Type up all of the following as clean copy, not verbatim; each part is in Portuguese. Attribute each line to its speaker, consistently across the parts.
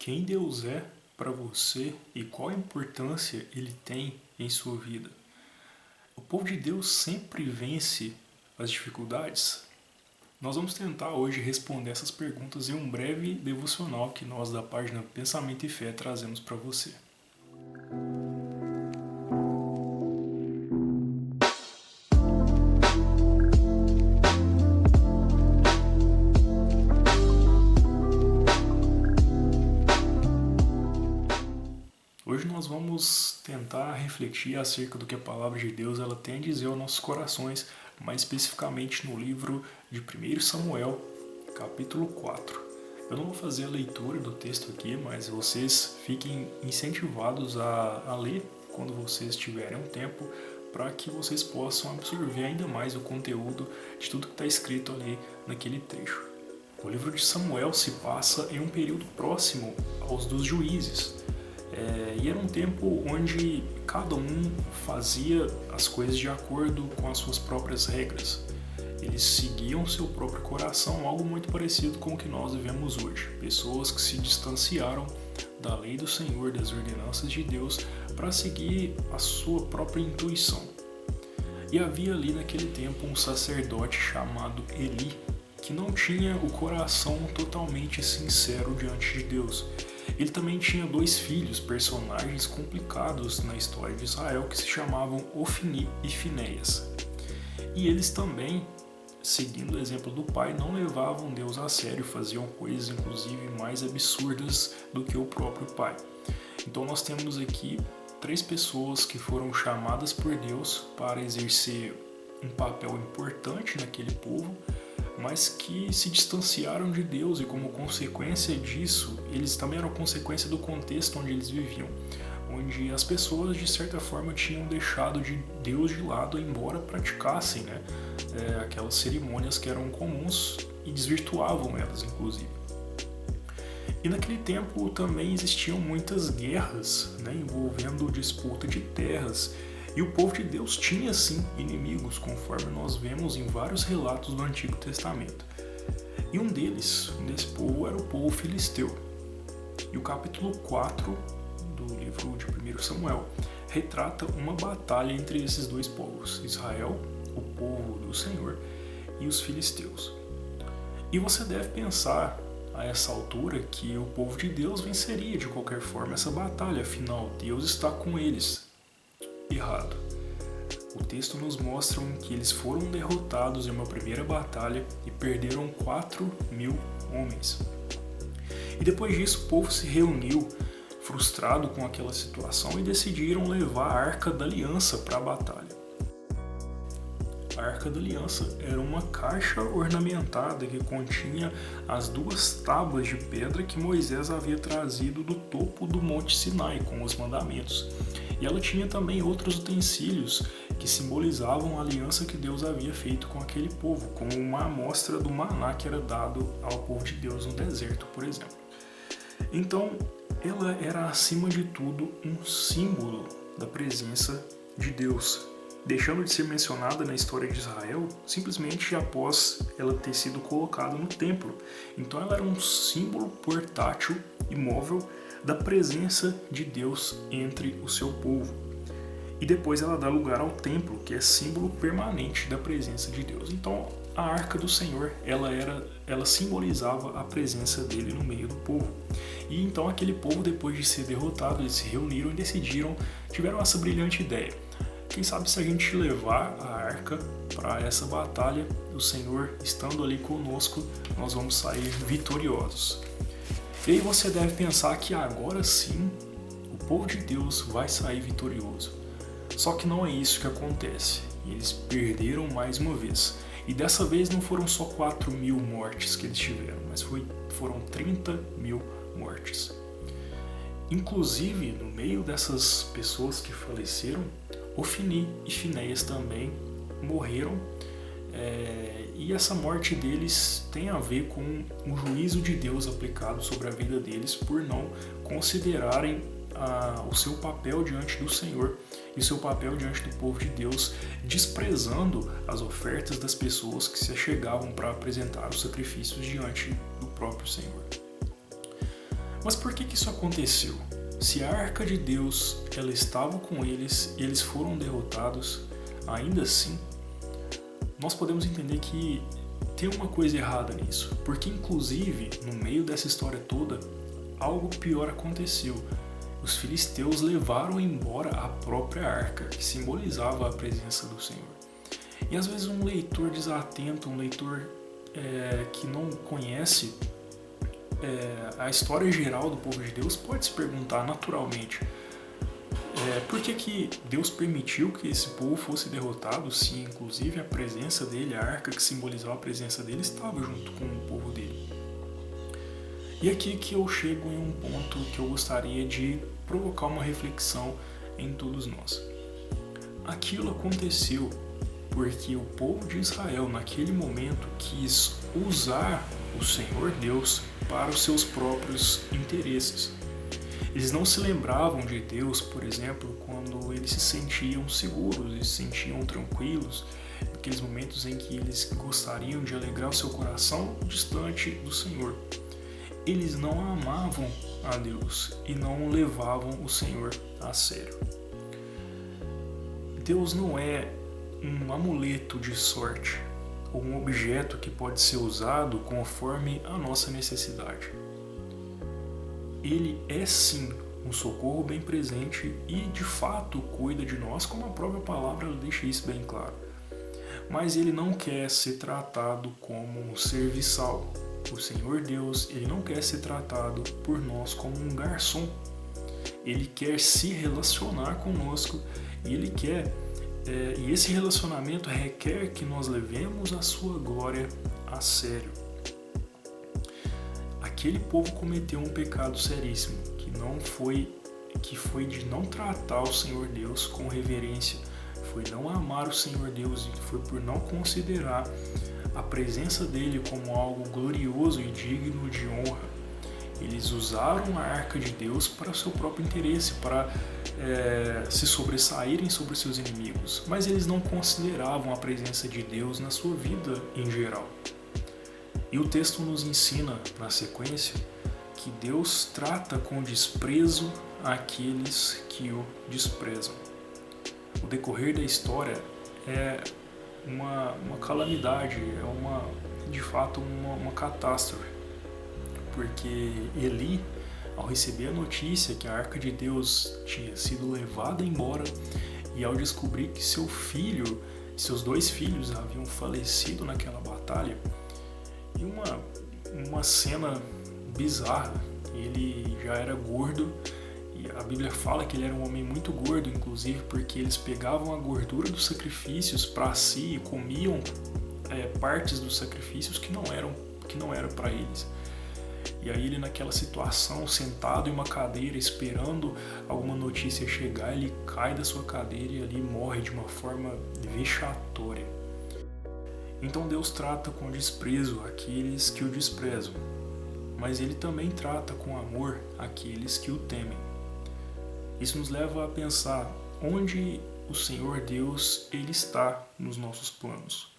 Speaker 1: Quem Deus é para você e qual a importância ele tem em sua vida? O povo de Deus sempre vence as dificuldades? Nós vamos tentar hoje responder essas perguntas em um breve devocional que nós da página Pensamento e Fé trazemos para você. Hoje nós vamos tentar refletir acerca do que a palavra de Deus ela tem a dizer aos nossos corações, mais especificamente no livro de 1 Samuel, capítulo 4. Eu não vou fazer a leitura do texto aqui, mas vocês fiquem incentivados a ler quando vocês tiverem um tempo, para que vocês possam absorver ainda mais o conteúdo de tudo que está escrito ali naquele trecho. O livro de Samuel se passa em um período próximo aos dos juízes. E era um tempo onde cada um fazia as coisas de acordo com as suas próprias regras. Eles seguiam o seu próprio coração, algo muito parecido com o que nós vivemos hoje. Pessoas que se distanciaram da lei do Senhor, das ordenanças de Deus, para seguir a sua própria intuição. E havia ali naquele tempo um sacerdote chamado Eli, que não tinha o coração totalmente sincero diante de Deus. Ele também tinha dois filhos, personagens complicados na história de Israel, que se chamavam Ofni e Finéias. E eles também, seguindo o exemplo do pai, não levavam Deus a sério, faziam coisas inclusive mais absurdas do que o próprio pai. Então nós temos aqui três pessoas que foram chamadas por Deus para exercer um papel importante naquele povo, mas que se distanciaram de Deus e como consequência disso, eles também eram consequência do contexto onde eles viviam, onde as pessoas de certa forma tinham deixado de Deus de lado, embora praticassem aquelas cerimônias que eram comuns e desvirtuavam elas inclusive. E naquele tempo também existiam muitas guerras envolvendo disputa de terras. E o povo de Deus tinha sim inimigos, conforme nós vemos em vários relatos do Antigo Testamento. E um desse povo era o povo filisteu. E o capítulo 4 do livro de 1 Samuel retrata uma batalha entre esses dois povos, Israel, o povo do Senhor, e os filisteus. E você deve pensar a essa altura que o povo de Deus venceria de qualquer forma essa batalha, afinal Deus está com eles. Errado. O texto nos mostra que eles foram derrotados em uma primeira batalha e perderam 4.000 homens. E depois disso o povo se reuniu, frustrado com aquela situação, e decidiram levar a Arca da Aliança para a batalha. A Arca da Aliança era uma caixa ornamentada que continha as duas tábuas de pedra que Moisés havia trazido do topo do Monte Sinai com os mandamentos. E ela tinha também outros utensílios que simbolizavam a aliança que Deus havia feito com aquele povo, como uma amostra do maná que era dado ao povo de Deus no deserto, por exemplo. Então, ela era acima de tudo um símbolo da presença de Deus, deixando de ser mencionada na história de Israel simplesmente após ela ter sido colocada no templo. Então ela era um símbolo portátil e móvel da presença de Deus entre o seu povo. E depois ela dá lugar ao templo, que é símbolo permanente da presença de Deus. Então a Arca do Senhor, ela simbolizava a presença dele no meio do povo. E então aquele povo, depois de ser derrotado, eles se reuniram e tiveram essa brilhante ideia. Quem sabe se a gente levar a arca para essa batalha, o Senhor estando ali conosco, nós vamos sair vitoriosos. E aí você deve pensar que agora sim, o povo de Deus vai sair vitorioso. Só que não é isso que acontece. Eles perderam mais uma vez. E dessa vez não foram só 4.000 mortes que eles tiveram, mas foram 30.000 mortes. Inclusive, no meio dessas pessoas que faleceram, Ofni e Finéias também morreram, e essa morte deles tem a ver com o juízo de Deus aplicado sobre a vida deles por não considerarem o seu papel diante do Senhor e o seu papel diante do povo de Deus, desprezando as ofertas das pessoas que se achegavam para apresentar os sacrifícios diante do próprio Senhor. Mas por que isso aconteceu? Se a arca de Deus ela estava com eles e eles foram derrotados, ainda assim, nós podemos entender que tem uma coisa errada nisso, porque inclusive no meio dessa história toda, algo pior aconteceu. Os filisteus levaram embora a própria arca, que simbolizava a presença do Senhor. E às vezes um leitor desatento, um leitor que não conhece a história geral do povo de Deus, pode se perguntar naturalmente por que Deus permitiu que esse povo fosse derrotado, se inclusive a presença dele, a arca que simbolizava a presença dele, estava junto com o povo dele. E aqui que eu chego em um ponto que eu gostaria de provocar uma reflexão em todos nós. Aquilo aconteceu porque o povo de Israel, naquele momento, quis usar o Senhor Deus para os seus próprios interesses. Eles não se lembravam de Deus, por exemplo, quando eles se sentiam seguros, eles se sentiam tranquilos, naqueles momentos em que eles gostariam de alegrar o seu coração distante do Senhor. Eles não amavam a Deus e não levavam o Senhor a sério. Deus não é um amuleto de sorte ou um objeto que pode ser usado conforme a nossa necessidade. Ele é sim um socorro bem presente e de fato cuida de nós, como a própria palavra deixa isso bem claro. Mas ele não quer ser tratado como um serviçal. O Senhor Deus, ele não quer ser tratado por nós como um garçom. Ele quer se relacionar conosco e ele quer e esse relacionamento requer que nós levemos a sua glória a sério. Aquele povo cometeu um pecado seríssimo, que foi de não tratar o Senhor Deus com reverência, foi não amar o Senhor Deus e foi por não considerar a presença dele como algo glorioso e digno de honra. Eles usaram a arca de Deus para o seu próprio interesse, para se sobressaírem sobre os seus inimigos, mas eles não consideravam a presença de Deus na sua vida em geral. E o texto nos ensina, na sequência, que Deus trata com desprezo aqueles que o desprezam. O decorrer da história é uma calamidade, de fato uma catástrofe, porque Eli, ao receber a notícia que a arca de Deus tinha sido levada embora e ao descobrir que seus 2 filhos haviam falecido naquela batalha, e uma cena bizarra, ele já era gordo e a Bíblia fala que ele era um homem muito gordo, inclusive porque eles pegavam a gordura dos sacrifícios para si e comiam partes dos sacrifícios que não eram para eles. E aí ele naquela situação, sentado em uma cadeira, esperando alguma notícia chegar, ele cai da sua cadeira e ali morre de uma forma vexatória. Então Deus trata com desprezo aqueles que o desprezam, mas ele também trata com amor aqueles que o temem. Isso nos leva a pensar onde o Senhor Deus ele está nos nossos planos.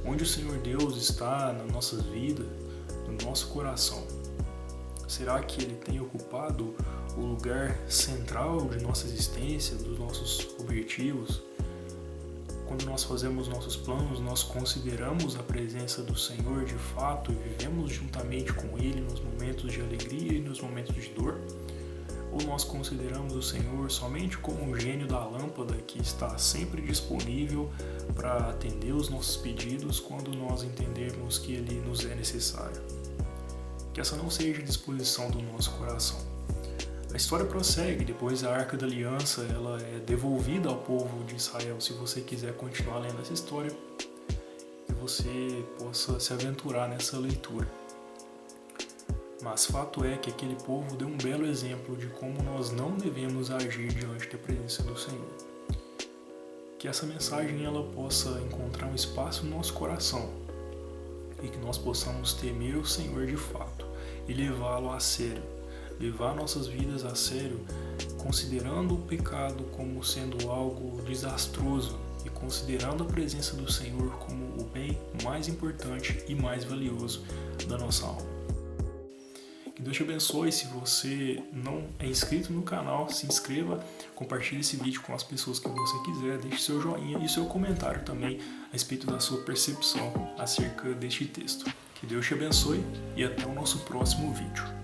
Speaker 1: Onde o Senhor Deus está nas nossas vidas, no nosso coração. Será que ele tem ocupado o lugar central de nossa existência, dos nossos objetivos? Quando nós fazemos nossos planos, nós consideramos a presença do Senhor de fato e vivemos juntamente com Ele nos momentos de alegria e nos momentos de dor? Ou nós consideramos o Senhor somente como um gênio da lâmpada que está sempre disponível para atender os nossos pedidos quando nós entendermos que Ele nos é necessário? Que essa não seja a disposição do nosso coração. A história prossegue, depois a Arca da Aliança ela é devolvida ao povo de Israel. Se você quiser continuar lendo essa história, que você possa se aventurar nessa leitura. Mas fato é que aquele povo deu um belo exemplo de como nós não devemos agir diante da presença do Senhor. Que essa mensagem ela possa encontrar um espaço no nosso coração e que nós possamos temer o Senhor de fato e levá-lo a sério. Levar nossas vidas a sério, considerando o pecado como sendo algo desastroso e considerando a presença do Senhor como o bem mais importante e mais valioso da nossa alma. Que Deus te abençoe. Se você não é inscrito no canal, se inscreva, compartilhe esse vídeo com as pessoas que você quiser, deixe seu joinha e seu comentário também a respeito da sua percepção acerca deste texto. Que Deus te abençoe e até o nosso próximo vídeo.